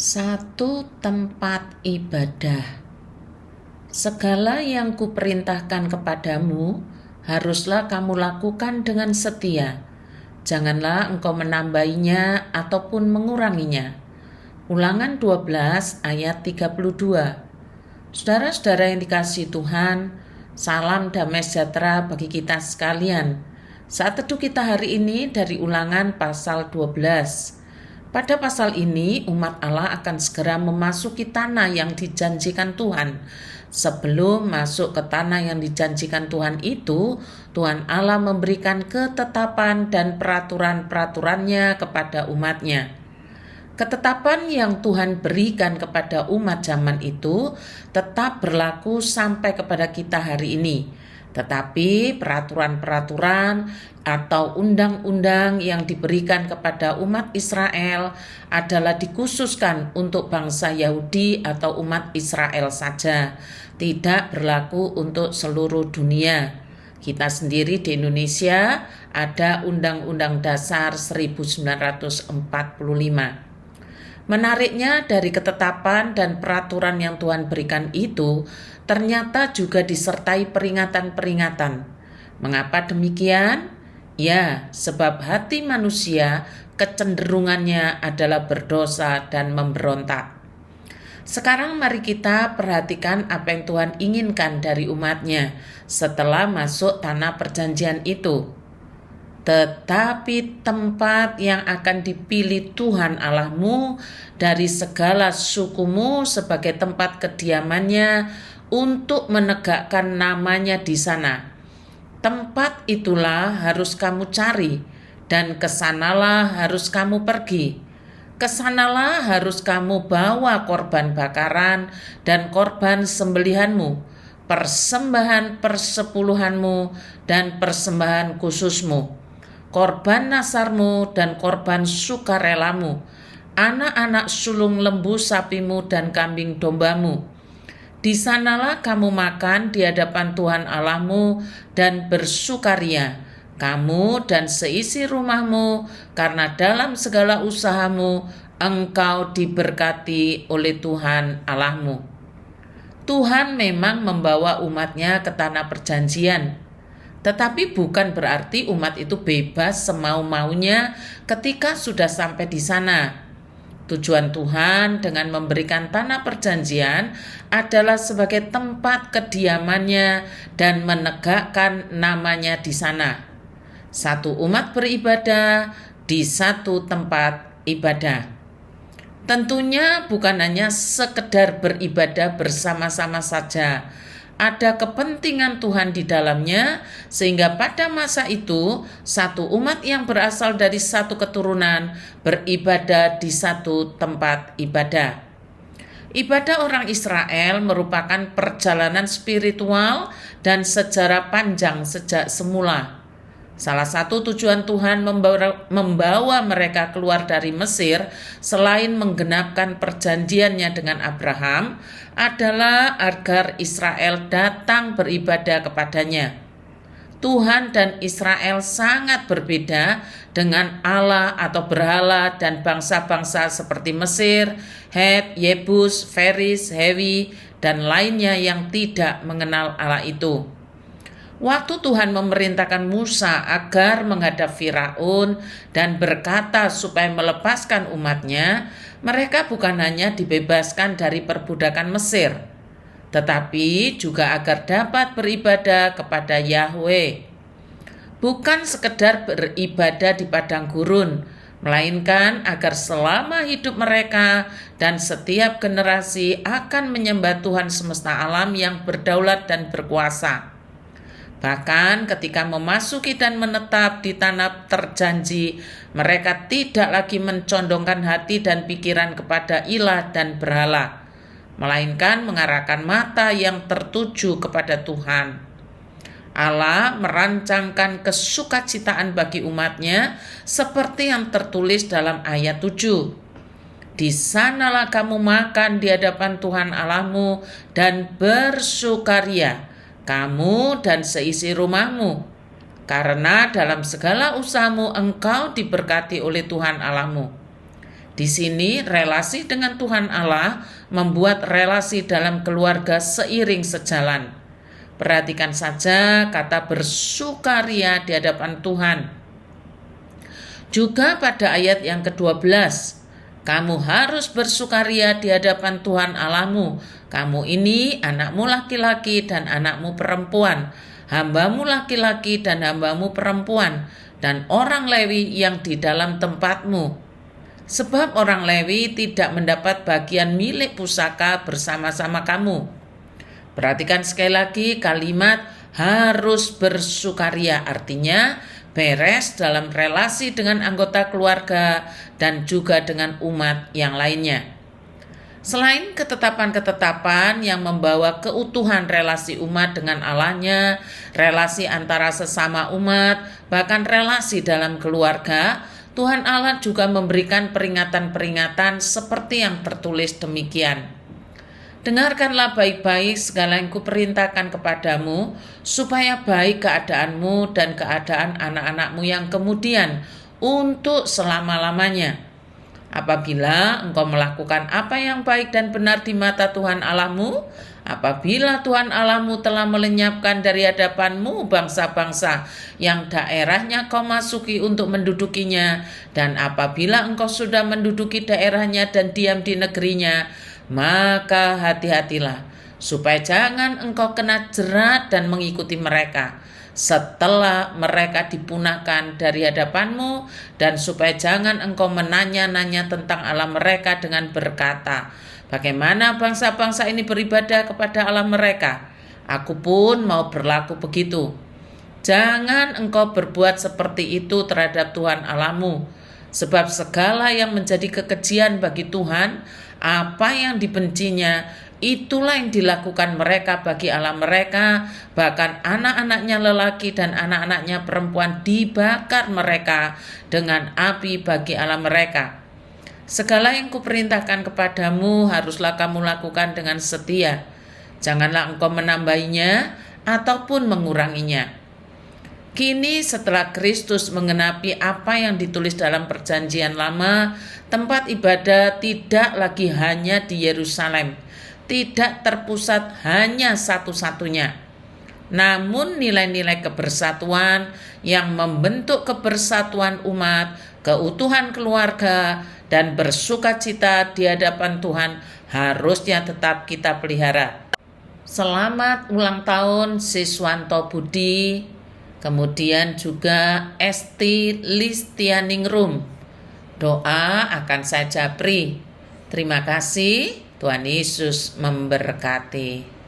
Satu tempat ibadah. Segala yang kuperintahkan kepadamu, haruslah kamu lakukan dengan setia. Janganlah engkau menambahinya ataupun menguranginya. Ulangan 12 ayat 32. Saudara-saudara yang dikasihi Tuhan, salam damai sejahtera bagi kita sekalian. Saat teduh kita hari ini dari Ulangan pasal 12. Pada pasal ini, umat Allah akan segera memasuki tanah yang dijanjikan Tuhan. Sebelum masuk ke tanah yang dijanjikan Tuhan itu, Tuhan Allah memberikan ketetapan dan peraturan-peraturannya kepada umatnya. Ketetapan yang Tuhan berikan kepada umat zaman itu tetap berlaku sampai kepada kita hari ini. Tetapi peraturan-peraturan atau undang-undang yang diberikan kepada umat Israel adalah dikhususkan untuk bangsa Yahudi atau umat Israel saja, tidak berlaku untuk seluruh dunia. Kita sendiri di Indonesia ada Undang-Undang Dasar 1945. Menariknya dari ketetapan dan peraturan yang Tuhan berikan itu, ternyata juga disertai peringatan-peringatan. Mengapa demikian? Ya, sebab hati manusia kecenderungannya adalah berdosa dan memberontak. Sekarang mari kita perhatikan apa yang Tuhan inginkan dari umatnya setelah masuk tanah perjanjian itu. Tetapi tempat yang akan dipilih Tuhan Allahmu dari segala sukumu sebagai tempat kediamannya untuk menegakkan namanya di sana. Tempat itulah harus kamu cari dan kesanalah harus kamu pergi. Kesanalah harus kamu bawa korban bakaran dan korban sembelihanmu, persembahan persepuluhanmu dan persembahan khususmu, korban nasarmu dan korban sukarelamu, anak-anak sulung lembu sapimu dan kambing dombamu. Di sanalah kamu makan di hadapan Tuhan Allahmu dan bersukaria, kamu dan seisi rumahmu, karena dalam segala usahamu engkau diberkati oleh Tuhan Allahmu. Tuhan memang membawa umatnya ke tanah perjanjian, tetapi bukan berarti umat itu bebas semau-maunya ketika sudah sampai di sana. Tujuan Tuhan dengan memberikan tanah perjanjian adalah sebagai tempat kediamannya dan menegakkan namanya di sana. Satu umat beribadah di satu tempat ibadah. Tentunya bukan hanya sekedar beribadah bersama-sama saja. Ada kepentingan Tuhan di dalamnya, sehingga pada masa itu satu umat yang berasal dari satu keturunan beribadah di satu tempat ibadah. Ibadah orang Israel merupakan perjalanan spiritual dan sejarah panjang sejak semula. Salah satu tujuan Tuhan membawa mereka keluar dari Mesir selain menggenapkan perjanjiannya dengan Abraham adalah agar Israel datang beribadah kepadanya. Tuhan dan Israel sangat berbeda dengan Allah atau berhala dan bangsa-bangsa seperti Mesir, Het, Yebus, Feris, Hewi, dan lainnya yang tidak mengenal Allah itu. Waktu Tuhan memerintahkan Musa agar menghadap Firaun dan berkata supaya melepaskan umatnya, mereka bukan hanya dibebaskan dari perbudakan Mesir, tetapi juga agar dapat beribadah kepada Yahweh. Bukan sekedar beribadah di padang gurun, melainkan agar selama hidup mereka dan setiap generasi akan menyembah Tuhan semesta alam yang berdaulat dan berkuasa. Bahkan ketika memasuki dan menetap di tanah terjanji, mereka tidak lagi mencondongkan hati dan pikiran kepada ilah dan berhala, melainkan mengarahkan mata yang tertuju kepada Tuhan. Allah merancangkan kesukacitaan bagi umatnya seperti yang tertulis dalam ayat 7. Di sanalah kamu makan di hadapan Tuhan Allahmu dan bersukaria, kamu dan seisi rumahmu, karena dalam segala usahamu engkau diberkati oleh Tuhan Allahmu. Di sini relasi dengan Tuhan Allah membuat relasi dalam keluarga seiring sejalan. Perhatikan saja kata bersukaria di hadapan Tuhan. Juga pada ayat yang ke-12, kamu harus bersukaria di hadapan Tuhan Allahmu. Kamu ini anakmu laki-laki dan anakmu perempuan, hambamu laki-laki dan hambamu perempuan, dan orang Lewi yang di dalam tempatmu. Sebab orang Lewi tidak mendapat bagian milik pusaka bersama-sama kamu. Perhatikan sekali lagi kalimat harus bersukaria, artinya beres dalam relasi dengan anggota keluarga dan juga dengan umat yang lainnya. Selain ketetapan-ketetapan yang membawa keutuhan relasi umat dengan Allahnya, relasi antara sesama umat, bahkan relasi dalam keluarga, Tuhan Allah juga memberikan peringatan-peringatan seperti yang tertulis demikian. Dengarkanlah baik-baik segala yang kuperintahkan kepadamu, supaya baik keadaanmu dan keadaan anak-anakmu yang kemudian untuk selama-lamanya. Apabila engkau melakukan apa yang baik dan benar di mata Tuhan Allahmu, apabila Tuhan Allahmu telah melenyapkan dari hadapanmu bangsa-bangsa yang daerahnya kau masuki untuk mendudukinya, dan apabila engkau sudah menduduki daerahnya dan diam di negerinya, maka hati-hatilah supaya jangan engkau kena jerat dan mengikuti mereka setelah mereka dipunahkan dari hadapanmu, dan supaya jangan engkau menanya-nanya tentang Allah mereka dengan berkata, bagaimana bangsa-bangsa ini beribadah kepada Allah mereka? Aku pun mau berlaku begitu. Jangan engkau berbuat seperti itu terhadap Tuhan Allahmu, sebab segala yang menjadi kekejian bagi Tuhan, apa yang dibencinya, itulah yang dilakukan mereka bagi Allah mereka, bahkan anak-anaknya lelaki dan anak-anaknya perempuan dibakar mereka dengan api bagi Allah mereka. Segala yang kuperintahkan kepadamu haruslah kamu lakukan dengan setia. Janganlah engkau menambahinya ataupun menguranginya. Kini setelah Kristus menggenapi apa yang ditulis dalam perjanjian lama, tempat ibadah tidak lagi hanya di Yerusalem, tidak terpusat hanya satu-satunya. Namun nilai-nilai kebersatuan yang membentuk kebersatuan umat, keutuhan keluarga, dan bersukacita di hadapan Tuhan harusnya tetap kita pelihara. Selamat ulang tahun Siswanto Budi, kemudian juga Esti Listianingrum. Doa akan saya japri. Terima kasih. Tuhan Yesus memberkati.